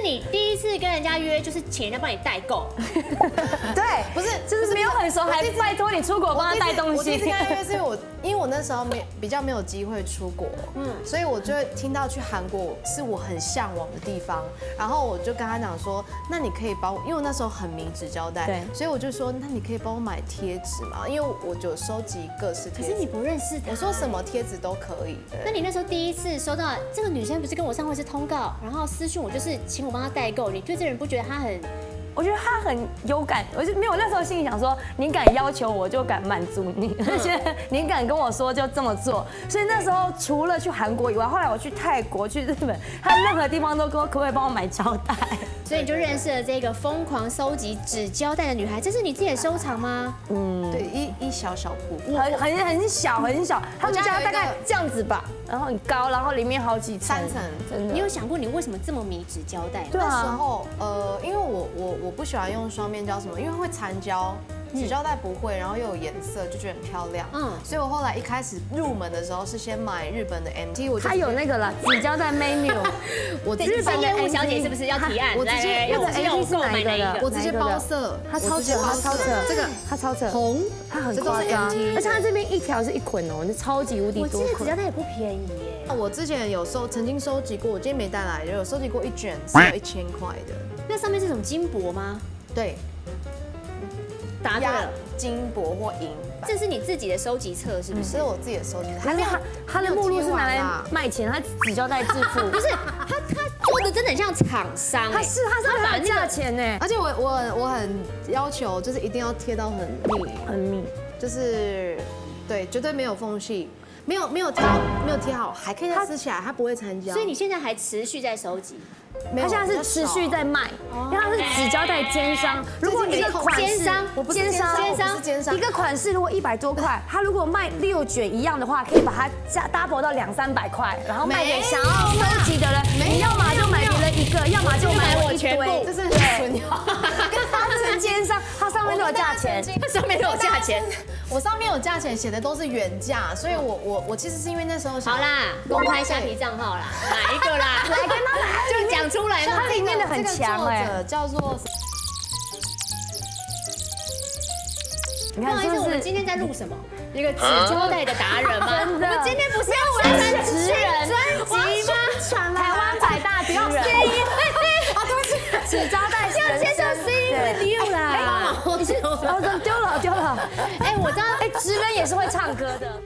你第一次跟人家约，就是请人家帮你代购。对，不是，就是没有很熟，还拜托你出国帮他带东西。我第一次跟他约是因为我那时候比较没有机会出国，所以我就会听到去韩国是我很向往的地方，然后我就跟他讲说，那你可以帮我，因为我那时候很迷纸胶带，对，所以我就说，那你可以帮我买贴纸吗？因为我就收集各式贴纸。可是你不认识他，我说什么贴纸都可以。那你那时候第一次收到这个女生不是跟我上会是通告，然后私讯我就是请我帮她代购，你对这人不觉得她很？我觉得他很有感，我就没有那时候心里想说，你敢要求我就敢满足你，而且你敢跟我说就这么做。所以那时候除了去韩国以外，后来我去泰国、去日本，他任何地方都跟我可不可以帮我买胶带。所以你就认识了这个疯狂收集纸胶带的女孩，这是你自己的收藏吗？对，一小小部，很小很小，他们家大概这样子吧，然后很高，然后里面好几层3层，真的。你有想过你为什么这么迷纸胶带？对啊，那时候因为我不喜欢用双面胶什么，因为会残胶。纸胶带不会，然后又有颜色，就觉得很漂亮。所以我后来一开始入门的时候是先买日本的 MT， 它有那个啦，纸胶带 menu。我日本业务小姐是不是要提案？我直接那个 MT 是哪一个？我直接包色，它超扯，它超扯，这个它超扯，红，它很夸张，而且它这边一条是1捆哦，那超级无敌多捆。我记得纸胶带也不便宜耶。我之前曾经收集过，我今天没带来，有收集过一卷是有1000块的。那上面是什么金箔吗？对。答对了，金箔或银，这是你自己的收集册是不是？这是我自己的收集册，还没有它的目录是拿来卖钱，它纸胶带致富。不是，他做的真的很像厂商，它是把价钱呢，而且我很要求就是一定要贴到很密，就是对，绝对没有缝隙。没有贴好，还可以再撕起来，它不会残胶。所以你现在还持续在收集？它现在是持续在卖，因为它是纸胶带奸商。如果一个款式，我不是奸商，一个款式如果100多块，它如果卖6卷一样的话，可以把它double到200-300块，然后卖给想要收集的人。你要么就买别人一个，要么就买我全部。这是很纯要，跟它是奸商，它上面都有价钱，它上面都有价钱。我上面有价钱写的都是原价，所以我其实是因为那时候好啦，公开虾皮账号啦，哪一个啦？来跟他来，就讲出来嘛。它里面的很强哎，叫做。不好意思，我们今天在录什么？一个纸胶带的达人吗？真的，我们今天不是要宣传职人专辑吗？台湾百大职人。啊，对不起，纸胶带要介绍 Sing with you 啦。你是丢了。哎，我知道，职人也是会唱歌的。